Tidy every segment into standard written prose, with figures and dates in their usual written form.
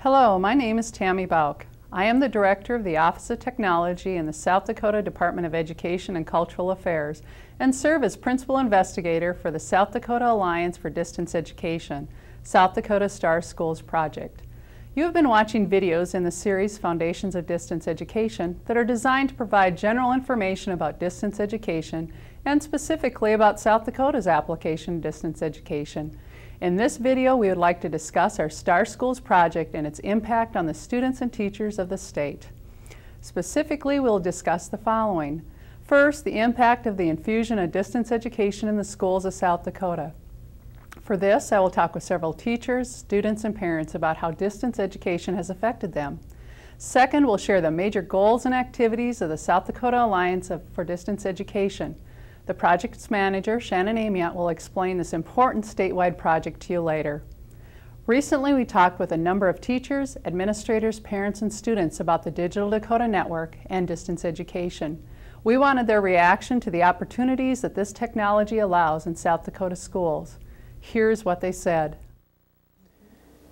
Hello, my name is Tammy Bauk. I am the Director of the Office of Technology in the South Dakota Department of Education and Cultural Affairs and serve as Principal Investigator for the South Dakota Alliance for Distance Education, South Dakota Star Schools Project. You have been watching videos in the series Foundations of Distance Education that are designed to provide general information about distance education and specifically about South Dakota's application of distance education. In this video, we would like to discuss our Star Schools project and its impact on the students and teachers of the state. Specifically, we'll discuss the following. First, the impact of the infusion of distance education in the schools of South Dakota. For this, I will talk with several teachers, students, and parents about how distance education has affected them. Second, we'll share the major goals and activities of the South Dakota Alliance for Distance Education. The project's manager, Shannon Amiot, will explain this important statewide project to you later. Recently, we talked with a number of teachers, administrators, parents, and students about the Digital Dakota Network and distance education. We wanted their reaction to the opportunities that this technology allows in South Dakota schools. Here's what they said.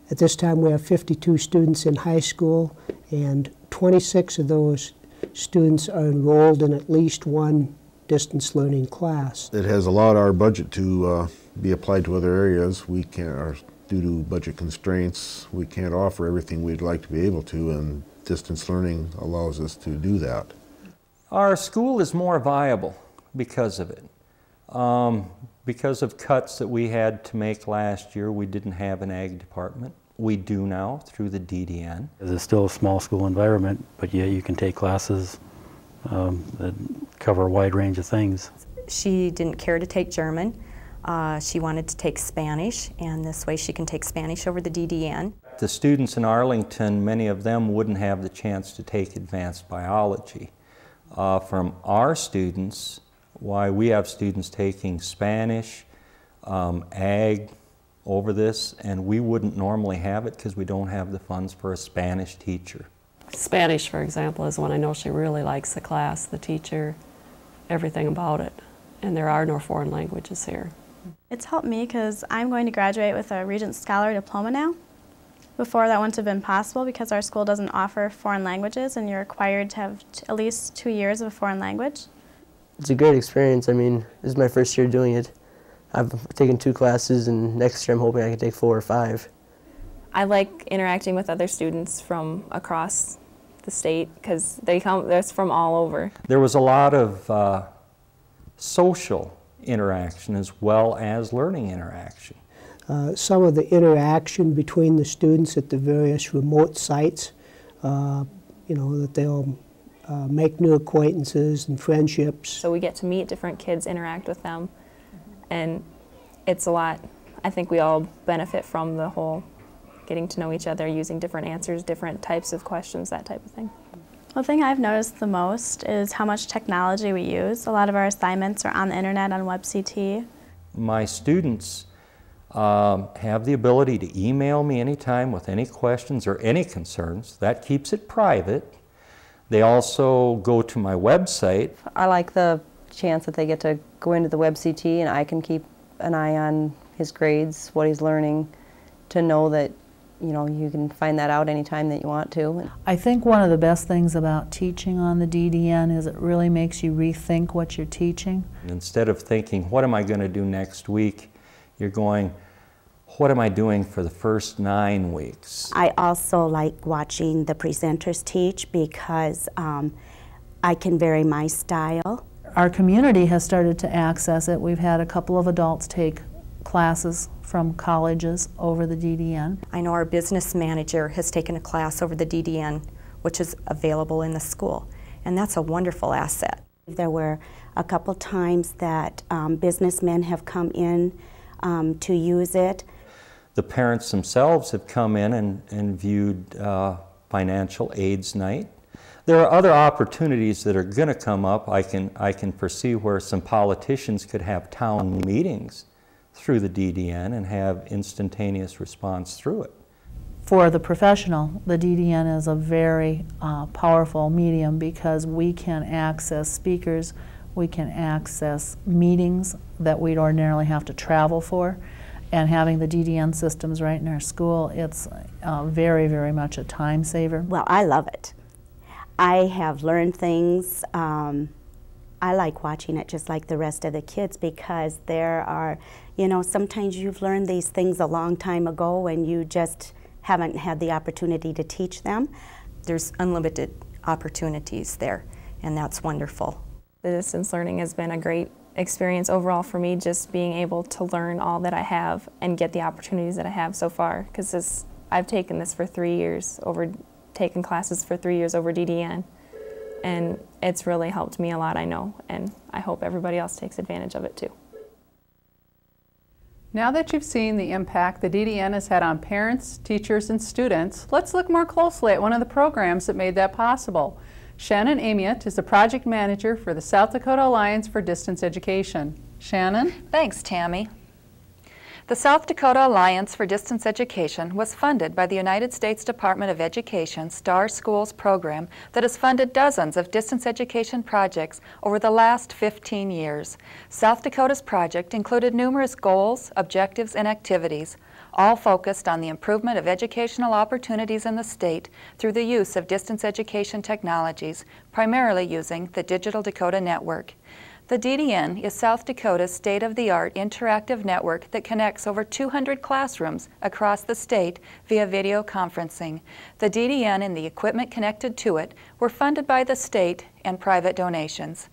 At this time, we have 52 students in high school, and 26 of those students are enrolled in at least one distance learning class. It has allowed our budget to be applied to other areas. We can't, due to budget constraints, we can't offer everything we'd like to be able to, and distance learning allows us to do that. Our school is more viable because of it. Because of cuts that we had to make last year, we didn't have an ag department. We do now through the DDN. It's still a small school environment, but yeah, you can take classes that cover a wide range of things. She didn't care to take German. She wanted to take Spanish, and this way she can take Spanish over the DDN. The students in Arlington, many of them wouldn't have the chance to take advanced biology. From our students, why we have students taking Spanish, ag over this, and we wouldn't normally have it because we don't have the funds for a Spanish teacher. Spanish, for example, is one I know she really likes the class, the teacher, everything about it. And there are no foreign languages here. It's helped me because I'm going to graduate with a Regents Scholar diploma now. Before, that wouldn't have been possible because our school doesn't offer foreign languages and you're required to have at least 2 years of a foreign language. It's a great experience. I mean, this is my first year doing it. I've taken 2 classes, and next year I'm hoping I can take 4 or 5. I like interacting with other students from across the state because they're from all over. There was a lot of social interaction as well as learning interaction. Some of the interaction between the students at the various remote sites, that they'll make new acquaintances and friendships. So we get to meet different kids, interact with them, and it's a lot. I think we all benefit from the whole getting to know each other, using different answers, different types of questions, that type of thing. One thing I've noticed the most is how much technology we use. A lot of our assignments are on the internet on WebCT. My students have the ability to email me anytime with any questions or any concerns. That keeps it private. They also go to my website. I like the chance that they get to go into the WebCT and I can keep an eye on his grades, what he's learning, to know that you can find that out anytime that you want to. I think one of the best things about teaching on the DDN is it really makes you rethink what you're teaching. Instead of thinking, what am I going to do next week, you're going, what am I doing for the first 9 weeks? I also like watching the presenters teach because I can vary my style. Our community has started to access it. We've had a couple of adults take classes from colleges over the DDN. I know our business manager has taken a class over the DDN, which is available in the school, and that's a wonderful asset. There were a couple times that businessmen have come in to use it. The parents themselves have come in and viewed financial aids night. There are other opportunities that are going to come up. I can foresee where some politicians could have town meetings through the DDN and have instantaneous response through it. For the professional, the DDN is a very powerful medium because we can access speakers, we can access meetings that we'd ordinarily have to travel for, And having the DDN systems right in our school, it's very, very much a time saver. Well, I love it. I have learned things. I like watching it just like the rest of the kids, because there are, you know, sometimes you've learned these things a long time ago and you just haven't had the opportunity to teach them. There's unlimited opportunities there, and that's wonderful. The distance learning has been a great experience overall for me, just being able to learn all that I have and get the opportunities that I have so far, because I've taken this for 3 years, taken classes for 3 years over DDN, and it's really helped me a lot, I know, and I hope everybody else takes advantage of it too. Now that you've seen the impact the DDN has had on parents, teachers, and students, let's look more closely at one of the programs that made that possible. Shannon Amiot is the project manager for the South Dakota Alliance for Distance Education. Shannon? Thanks, Tammy. The South Dakota Alliance for Distance Education was funded by the United States Department of Education Star Schools program that has funded dozens of distance education projects over the last 15 years. South Dakota's project included numerous goals, objectives, and activities, all focused on the improvement of educational opportunities in the state through the use of distance education technologies, primarily using the Digital Dakota Network. The DDN is South Dakota's state-of-the-art interactive network that connects over 200 classrooms across the state via video conferencing. The DDN and the equipment connected to it were funded by the state and private donations.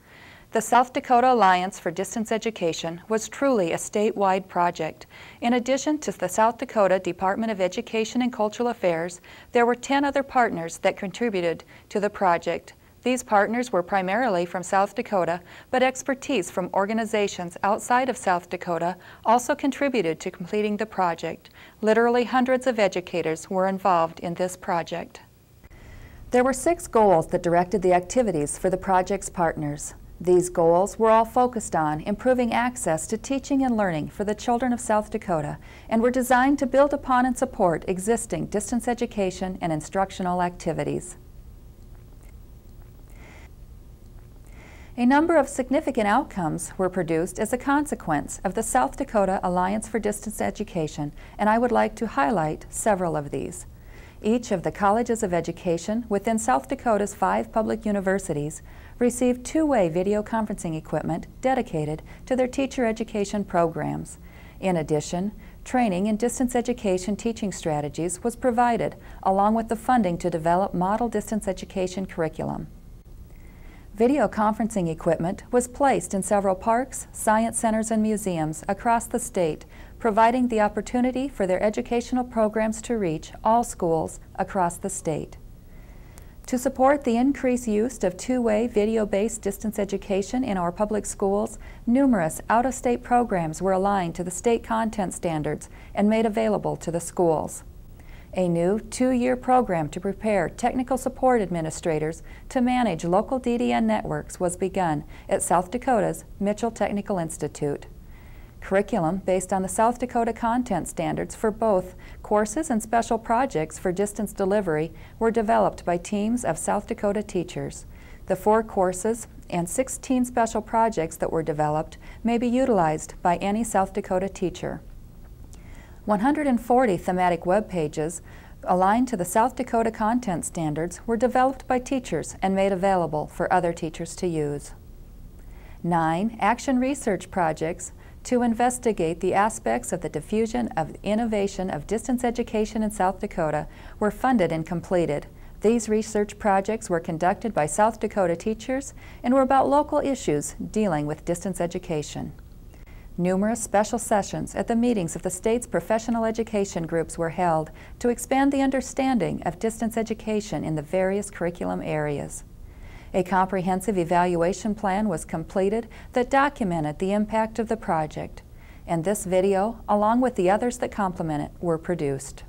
The South Dakota Alliance for Distance Education was truly a statewide project. In addition to the South Dakota Department of Education and Cultural Affairs, there were 10 other partners that contributed to the project. These partners were primarily from South Dakota, but expertise from organizations outside of South Dakota also contributed to completing the project. Literally hundreds of educators were involved in this project. There were 6 goals that directed the activities for the project's partners. These goals were all focused on improving access to teaching and learning for the children of South Dakota and were designed to build upon and support existing distance education and instructional activities. A number of significant outcomes were produced as a consequence of the South Dakota Alliance for Distance Education, and I would like to highlight several of these. Each of the colleges of education within South Dakota's 5 public universities received 2-way video conferencing equipment dedicated to their teacher education programs. In addition, training in distance education teaching strategies was provided, along with the funding to develop model distance education curriculum. Video conferencing equipment was placed in several parks, science centers, and museums across the state, providing the opportunity for their educational programs to reach all schools across the state. To support the increased use of 2-way video-based distance education in our public schools, numerous out-of-state programs were aligned to the state content standards and made available to the schools. A new 2-year program to prepare technical support administrators to manage local DDN networks was begun at South Dakota's Mitchell Technical Institute. Curriculum based on the South Dakota content standards for both courses and special projects for distance delivery were developed by teams of South Dakota teachers. The 4 courses and 16 special projects that were developed may be utilized by any South Dakota teacher. 140 thematic web pages aligned to the South Dakota content standards were developed by teachers and made available for other teachers to use. 9 action research projects to investigate the aspects of the diffusion of innovation of distance education in South Dakota were funded and completed. These research projects were conducted by South Dakota teachers and were about local issues dealing with distance education. Numerous special sessions at the meetings of the state's professional education groups were held to expand the understanding of distance education in the various curriculum areas. A comprehensive evaluation plan was completed that documented the impact of the project, and this video, along with the others that complement it, were produced.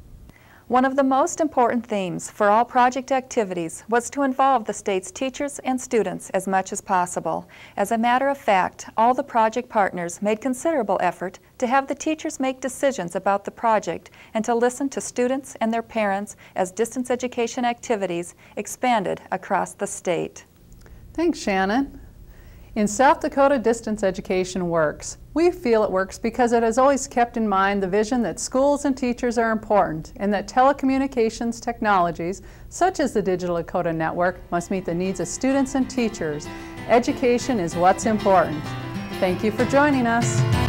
One of the most important themes for all project activities was to involve the state's teachers and students as much as possible. As a matter of fact, all the project partners made considerable effort to have the teachers make decisions about the project and to listen to students and their parents as distance education activities expanded across the state. Thanks, Shannon. In South Dakota, distance education works. We feel it works because it has always kept in mind the vision that schools and teachers are important and that telecommunications technologies, such as the Digital Dakota Network, must meet the needs of students and teachers. Education is what's important. Thank you for joining us.